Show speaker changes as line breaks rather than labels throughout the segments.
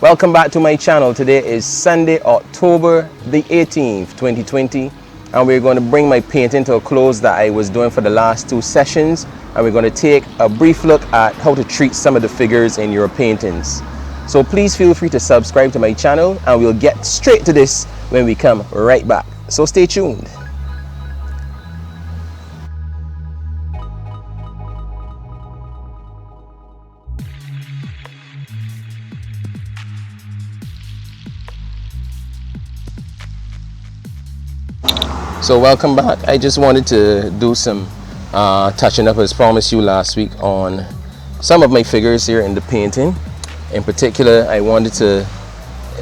Welcome back to my channel. Today is Sunday, October the 18th, 2020, and we're going to bring my painting to a close that I was doing for the last two sessions, and we're going to take a brief look at how to treat some of the figures in your paintings. So please feel free to subscribe to my channel, and we'll get straight to this when we come right back. So stay tuned. So welcome back. I just wanted to do some touching up as promised you last week on some of my figures here in the painting. In particular, I wanted to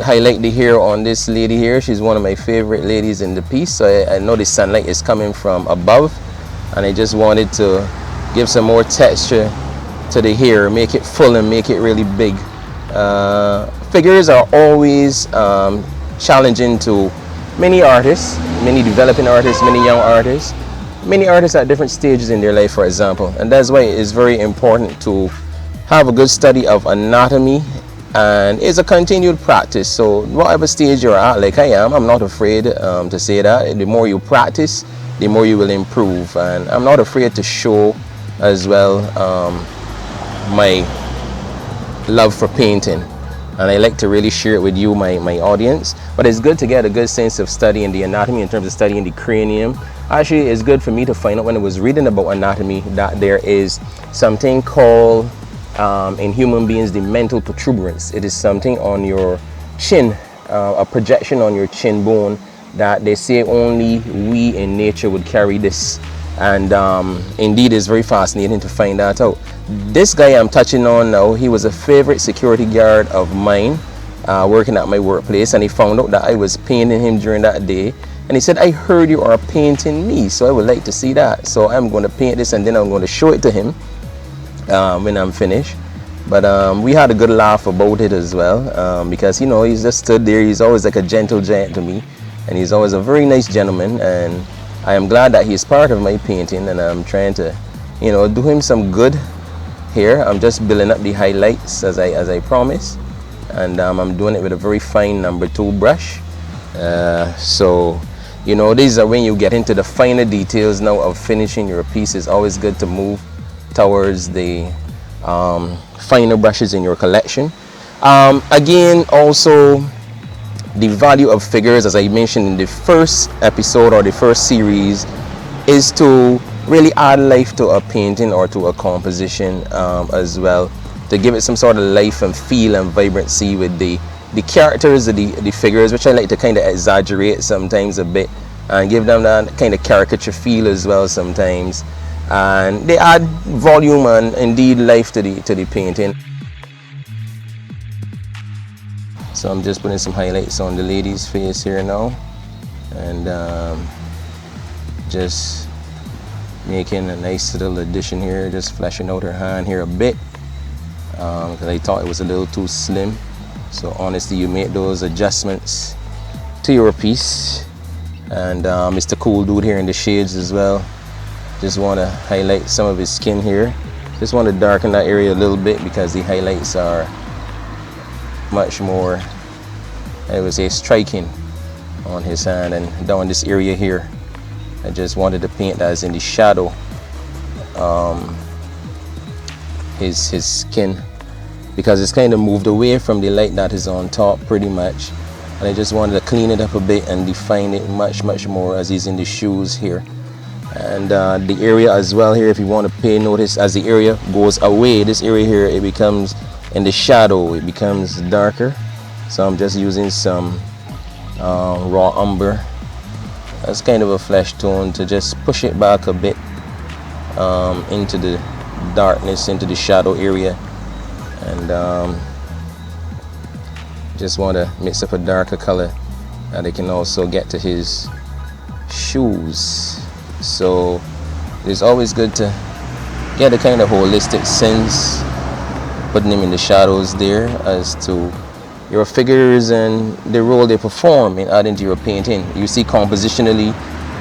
highlight the hair on this lady here. She's one of my favorite ladies in the piece. So I know the sunlight is coming from above, and I just wanted to give some more texture to the hair, make it full and make it really big. Figures are always challenging to many artists, many developing artists, many young artists, many artists at different stages in their life, for example. And that's why it is very important to have a good study of anatomy, and it's a continued practice. So whatever stage you're at, like I am, I'm not afraid to say that the more you practice, the more you will improve. And I'm not afraid to show as well my love for painting. And I like to really share it with you, my audience. But it's good to get a good sense of studying the anatomy in terms of studying the cranium. Actually, it's good for me to find out when I was reading about anatomy that there is something called, in human beings, the mental protuberance. It is something on your chin, a projection on your chin bone that they say only we in nature would carry this. And indeed, it's very fascinating to find that out. This guy I'm touching on now, he was a favorite security guard of mine working at my workplace, and he found out that I was painting him during that day, and he said, "I heard you are painting me, so I would like to see that." So I'm going to paint this, and then I'm going to show it to him when I'm finished. But we had a good laugh about it as well, because, you know, he's just stood there. He's always like a gentle giant to me, and he's always a very nice gentleman, and I am glad that he's part of my painting, and I'm trying to, you know, do him some good here. I'm just building up the highlights as I promised, and I'm doing it with a very fine number 2 brush. So, you know, these are when you get into the finer details now of finishing your piece. It's always good to move towards the finer brushes in your collection. Again, also, the value of figures, as I mentioned in the first episode or the first series, is to really add life to a painting or to a composition as well, to give it some sort of life and feel and vibrancy with the characters of the figures, which I like to kind of exaggerate sometimes a bit and give them that kind of caricature feel as well sometimes, and they add volume and indeed life to the painting. So I'm just putting some highlights on the lady's face here now, and just making a nice little addition here, just fleshing out her hand here a bit, because I thought it was a little too slim. So honestly, you make those adjustments to your piece. And Mr. Cool Dude here in the shades as well. Just want to highlight some of his skin here. Just want to darken that area a little bit because the highlights are much more, I would say, striking on his hand. And down this area here, I just wanted to paint that as in the shadow, his skin, because it's kind of moved away from the light that is on top pretty much, and I just wanted to clean it up a bit and define it much more as he's in the shoes here. And the area as well here, if you want to pay notice, as the area goes away, this area here, it becomes in the shadow, it becomes darker. So I'm just using some raw umber as kind of a flesh tone to just push it back a bit into the darkness, into the shadow area. And just want to mix up a darker color that I can also get to his shoes. So it's always good to get a kind of holistic sense, putting them in the shadows there as to your figures and the role they perform in adding to your painting. You see, compositionally,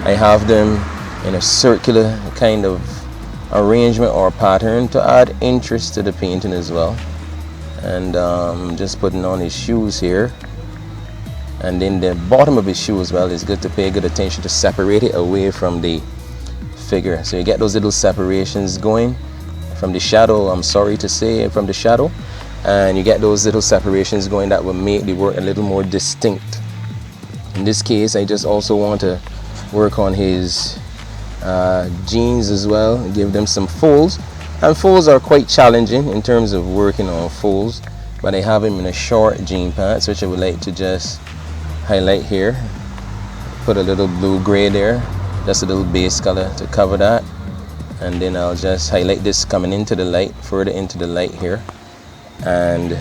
I have them in a circular kind of arrangement or pattern to add interest to the painting as well. and just putting on his shoes here. And then the bottom of his shoe as well is good to pay good attention to separate it away from the figure. So you get those little separations going from the shadow, I'm sorry to say, from the shadow, and you get those little separations going that will make the work a little more distinct. In this case, I just also want to work on his jeans as well, give them some folds. And folds are quite challenging in terms of working on folds, but I have him in a short jean pants, which I would like to just highlight here. Put a little blue gray there, just a little base color to cover that, and then I'll just highlight this coming into the light, further into the light here, and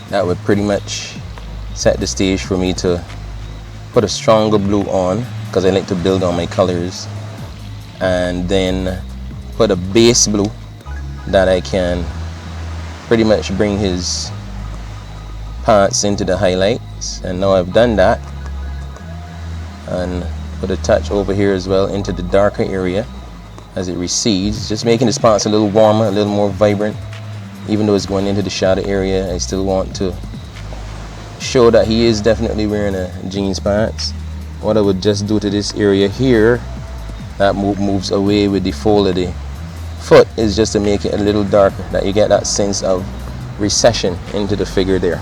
that would pretty much set the stage for me to put a stronger blue on, because I like to build on my colors, and then put a base blue that I can pretty much bring his pants into the highlights. And now I've done that, and put a touch over here as well into the darker area as it recedes, just making his pants a little warmer, a little more vibrant. Even though it's going into the shadow area, I still want to show that he is definitely wearing a jeans pants. What I would just do to this area here that moves away with the fold of the foot is just to make it a little darker, that you get that sense of recession into the figure there.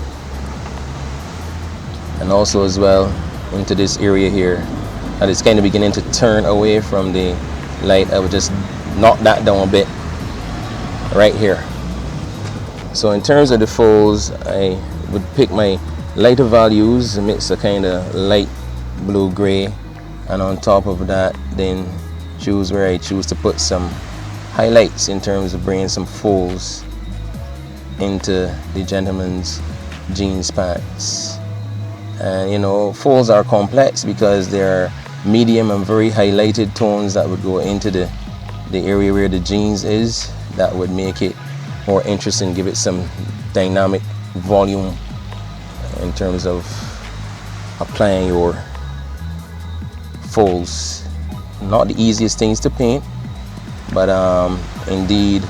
And also as well into this area here that is kind of beginning to turn away from the light, I would just knock that down a bit right here. So in terms of the folds, I would pick my lighter values, mix a kind of light blue gray, and on top of that then choose where I choose to put some highlights in terms of bringing some folds into the gentleman's jeans pants. And you know, folds are complex because they're medium and very highlighted tones that would go into the area where the jeans is. That would make it more interesting, give it some dynamic volume in terms of applying your folds. Not the easiest things to paint, but indeed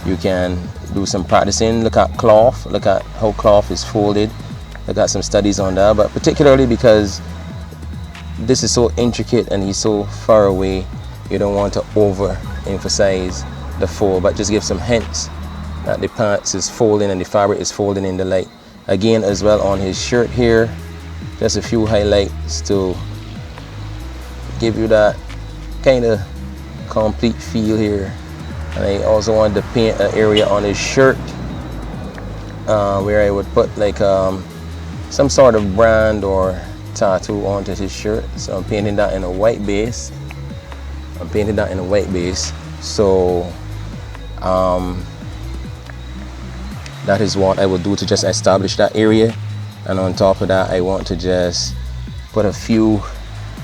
you can do some practicing. Look at cloth, look at how cloth is folded. I got some studies on that, but particularly because this is so intricate and he's so far away, you don't want to overemphasize the fold, but just give some hints that the pants is folding and the fabric is folding in the light. Again, as well on his shirt here, just a few highlights to give you that kind of complete feel here. And I also wanted to paint an area on his shirt where I would put like some sort of brand or tattoo onto his shirt. So I'm painting that in a white base. So that is what I will do to just establish that area. And on top of that, I want to just put a few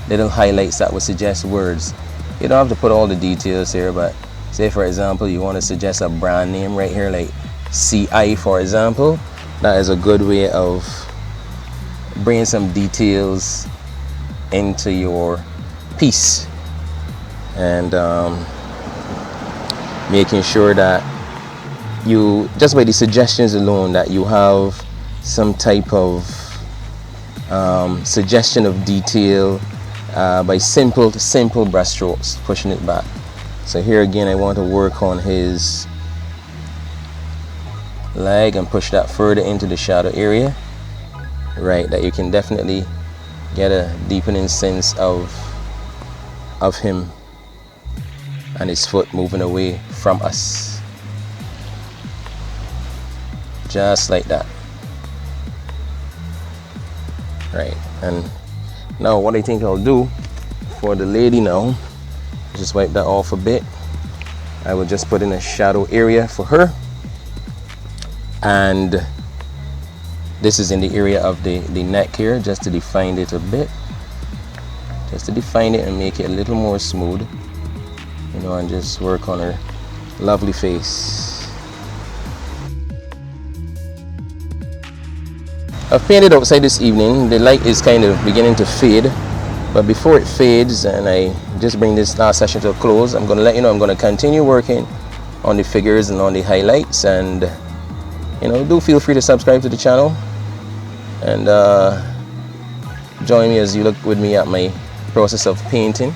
little highlights that would suggest words. You don't have to put all the details here, but say for example you want to suggest a brand name right here, like CI for example. That is a good way of bringing some details into your piece, and making sure that you, just by the suggestions alone, that you have some type of suggestion of detail by simple brush strokes, pushing it back. So here again I want to work on his leg and push that further into the shadow area, right, that you can definitely get a deepening sense of him and his foot moving away from us, just like that, right. And now what I think I'll do for the lady now, just wipe that off a bit. I will just put in a shadow area for her, and this is in the area of the neck here, just to define it a bit, just to define it and make it a little more smooth, you know, and just work on her lovely face. I've painted outside this evening. The light is kind of beginning to fade, but before it fades and I just bring this last session to a close, I'm going to let you know I'm going to continue working on the figures and on the highlights. And do feel free to subscribe to the channel and join me as you look with me at my process of painting.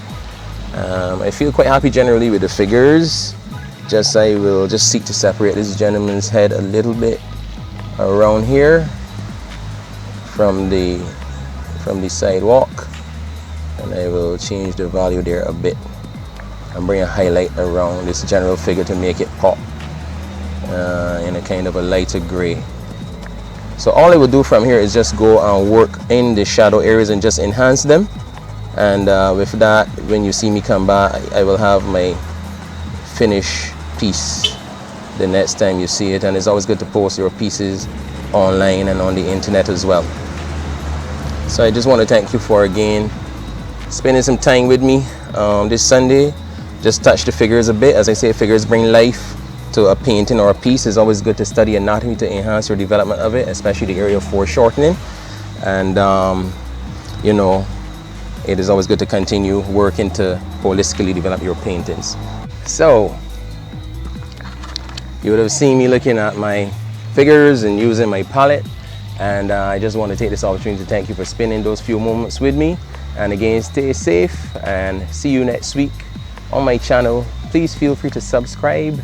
I feel quite happy generally with the figures. I will just seek to separate this gentleman's head a little bit around here from the sidewalk, and I will change the value there a bit and bring a highlight around this general figure to make it pop in a kind of a lighter gray. So all I will do from here is just go and work in the shadow areas and just enhance them. And with that, when you see me come back, I will have my finished piece the next time you see it. And it's always good to post your pieces online and on the internet as well. So I just want to thank you for again spending some time with me this Sunday. Just touch the figures a bit. As I say, figures bring life to a painting or a piece. It's always good to study anatomy to enhance your development of it, especially the area of foreshortening. And it is always good to continue working to holistically develop your paintings. So you would have seen me looking at my figures and using my palette, and I just want to take this opportunity to thank you for spending those few moments with me. And again, stay safe and see you next week on my channel. Please feel free to subscribe